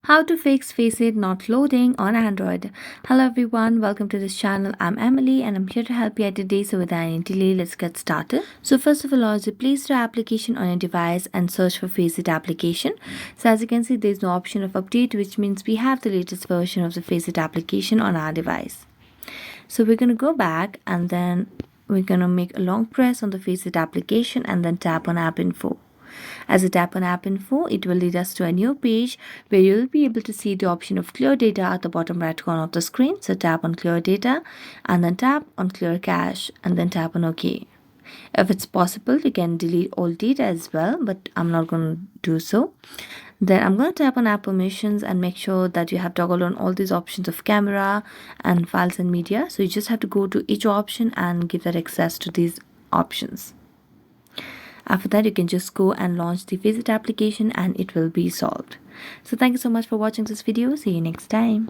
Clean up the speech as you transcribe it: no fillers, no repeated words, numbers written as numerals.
How to fix Faceit Not Loading on Android. Hello everyone, welcome to this channel. I'm Emily and I'm here to help you out today. So without any delay, let's get started. So first of all, launch the Play Store application on your device and search for Faceit application. So as you can see, there's no option of update, which means we have the latest version of the Faceit application on our device. So we're going to go back and then we're going to make a long press on the Faceit application and then tap on App Info. As you tap on App Info, it will lead us to a new page where you'll be able to see the option of Clear Data at the bottom right corner of the screen. So tap on Clear Data and then tap on Clear Cache and then tap on OK. If it's possible, you can delete all data as well, but I'm not going to do so. Then I'm going to tap on App Permissions and make sure that you have toggled on all these options of camera and files and media. So you just have to go to each option and give that access to these options. After that, you can just go and launch the Faceit application and it will be solved. So thank you so much for watching this video. See you next time.